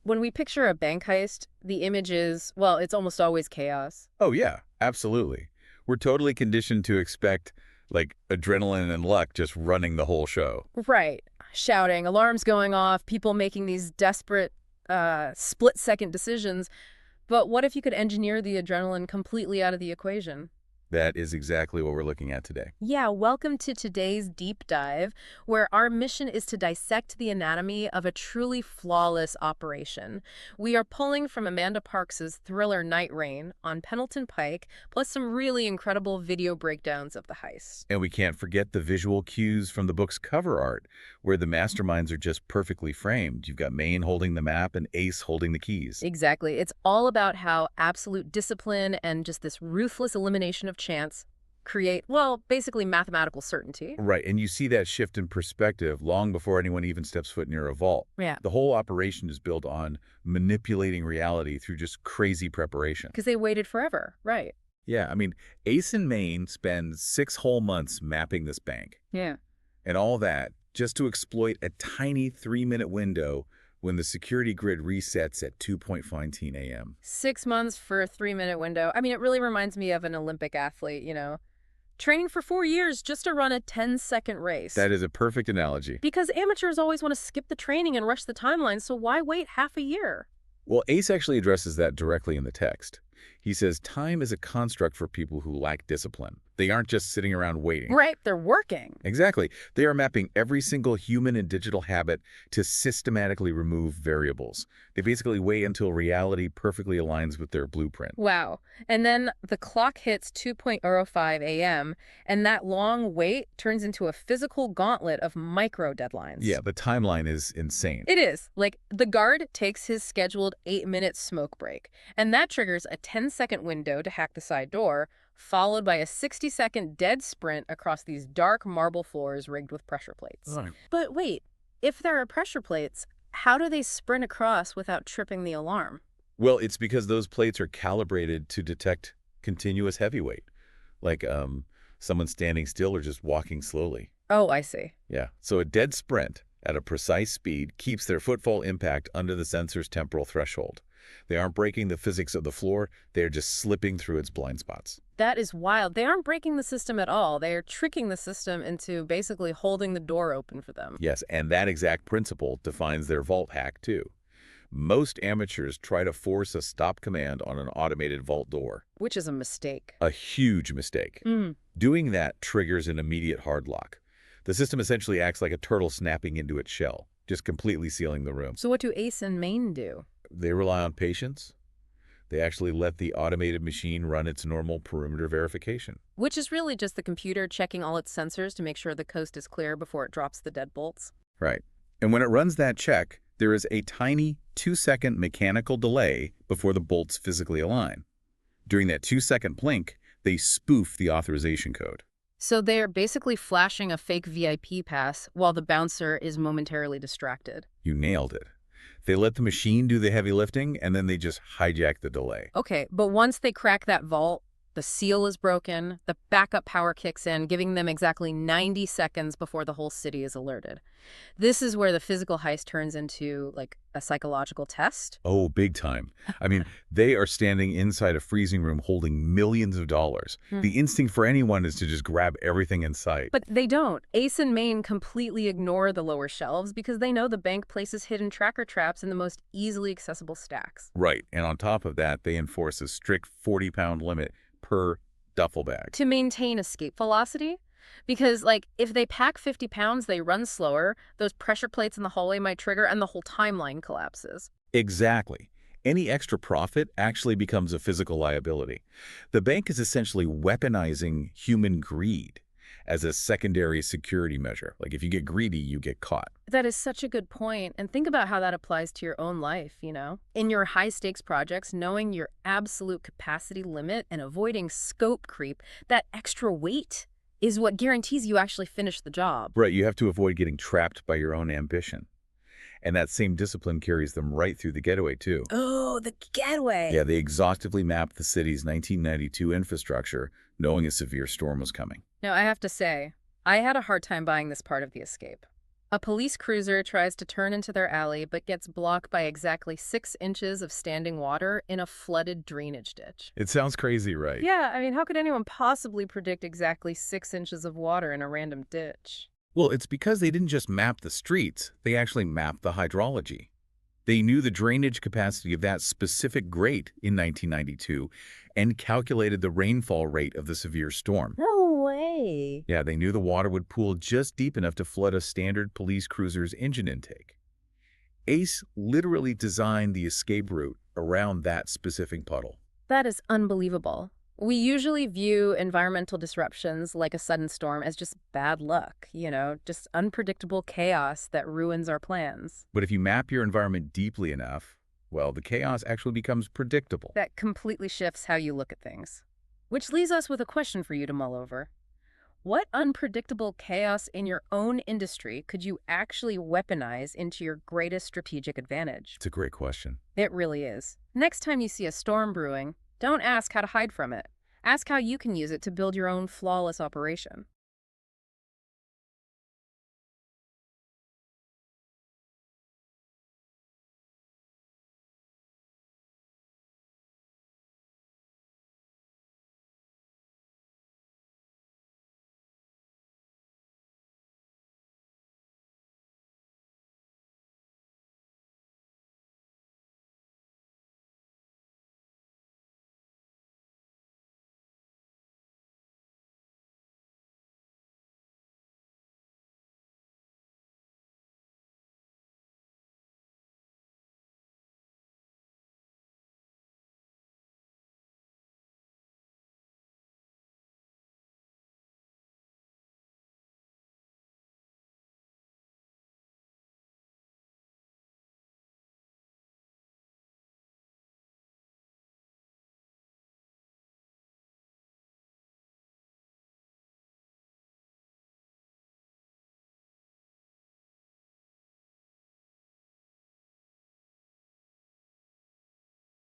When we picture a bank heist, the image is, well, it's almost always chaos. Oh, yeah, absolutely. We're totally conditioned to expect, like, adrenaline and luck just running the whole show. Right. Shouting, alarms going off, people making these desperate, split-second decisions. But what if you could engineer the adrenaline completely out of the equation? That is exactly what we're looking at today. Yeah, welcome to today's deep dive, where our mission is to dissect the anatomy of a truly flawless operation. We are pulling from Amanda Parks's thriller Night Rain on Pendleton Pike, plus some really incredible video breakdowns of the heist. And we can't forget the visual cues from the book's cover art, where the masterminds are just perfectly framed. You've got Maine holding the map and Ace holding the keys. Exactly. It's all about how absolute discipline and just this ruthless elimination of chance create, well, basically mathematical certainty. Right, and you see that shift in perspective long before anyone even steps foot near a vault. Yeah. The whole operation is built on manipulating reality through just crazy preparation. Because they waited forever. Right. Yeah, I mean, Ace and Maine spend 6 whole months mapping this bank. Yeah. And all that just to exploit a tiny 3-minute window when the security grid resets at 2:15 a.m. 6 months for a 3-minute window. I mean, it really reminds me of an Olympic athlete. Training for 4 years just to run a 10-second race. That is a perfect analogy. Because amateurs always want to skip the training and rush the timeline, so why wait half a year? Well, Ace actually addresses that directly in the text. He says time is a construct for people who lack discipline. They aren't just sitting around waiting. Right, they're working. Exactly. They are mapping every single human and digital habit to systematically remove variables. They basically wait until reality perfectly aligns with their blueprint. Wow. And then the clock hits 2:05 a.m., and that long wait turns into a physical gauntlet of micro deadlines. Yeah, the timeline is insane. It is. Like, the guard takes his scheduled 8-minute smoke break, and that triggers a 10-second window to hack the side door, followed by a 60-second dead sprint across these dark marble floors rigged with pressure plates. Right. But wait, if there are pressure plates, how do they sprint across without tripping the alarm? Well, it's because those plates are calibrated to detect continuous heavy weight, like someone standing still or just walking slowly. Oh, I see. Yeah, so a dead sprint at a precise speed keeps their footfall impact under the sensor's temporal threshold. They aren't breaking the physics of the floor, they're just slipping through its blind spots. That is wild. They aren't breaking the system at all. They are tricking the system into basically holding the door open for them. Yes, and that exact principle defines their vault hack, too. Most amateurs try to force a stop command on an automated vault door. Which is a mistake. A huge mistake. Doing that triggers an immediate hard lock. The system essentially acts like a turtle snapping into its shell, just completely sealing the room. So what do Ace and Maine do? They rely on patience. They actually let the automated machine run its normal perimeter verification. Which is really just the computer checking all its sensors to make sure the coast is clear before it drops the deadbolts. Right. And when it runs that check, there is a tiny 2-second mechanical delay before the bolts physically align. During that 2-second blink, they spoof the authorization code. So they're basically flashing a fake VIP pass while the bouncer is momentarily distracted. You nailed it. They let the machine do the heavy lifting, and then they just hijack the delay. Okay, but once they crack that vault, the seal is broken, the backup power kicks in, giving them exactly 90 seconds before the whole city is alerted. This is where the physical heist turns into, like, a psychological test. Oh, big time. I mean, they are standing inside a freezing room holding millions of dollars. The instinct for anyone is to just grab everything in sight. But they don't. Ace and Maine completely ignore the lower shelves because they know the bank places hidden tracker traps in the most easily accessible stacks. Right, and on top of that, they enforce a strict 40-pound limit per duffel bag. To maintain escape velocity? Because, like, if they pack 50 pounds, they run slower, those pressure plates in the hallway might trigger, and the whole timeline collapses. Exactly. Any extra profit actually becomes a physical liability. The bank is essentially weaponizing human greed as a secondary security measure. Like, if you get greedy, you get caught. That is such a good point. And think about how that applies to your own life, In your high-stakes projects, knowing your absolute capacity limit and avoiding scope creep, that extra weight is what guarantees you actually finish the job. Right, you have to avoid getting trapped by your own ambition. And that same discipline carries them right through the getaway, too. Oh, the getaway. Yeah, they exhaustively mapped the city's 1992 infrastructure, knowing a severe storm was coming. Now, I have to say, I had a hard time buying this part of the escape. A police cruiser tries to turn into their alley but gets blocked by exactly 6 inches of standing water in a flooded drainage ditch. It sounds crazy, right? Yeah, I mean, how could anyone possibly predict exactly 6 inches of water in a random ditch? Well, it's because they didn't just map the streets, they actually mapped the hydrology. They knew the drainage capacity of that specific grate in 1992 and calculated the rainfall rate of the severe storm. No way. Yeah, they knew the water would pool just deep enough to flood a standard police cruiser's engine intake. ACE literally designed the escape route around that specific puddle. That is unbelievable. We usually view environmental disruptions like a sudden storm as just bad luck, just unpredictable chaos that ruins our plans. But if you map your environment deeply enough, well, the chaos actually becomes predictable. That completely shifts how you look at things. Which leaves us with a question for you to mull over. What unpredictable chaos in your own industry could you actually weaponize into your greatest strategic advantage? It's a great question. It really is. Next time you see a storm brewing, don't ask how to hide from it. Ask how you can use it to build your own flawless operation.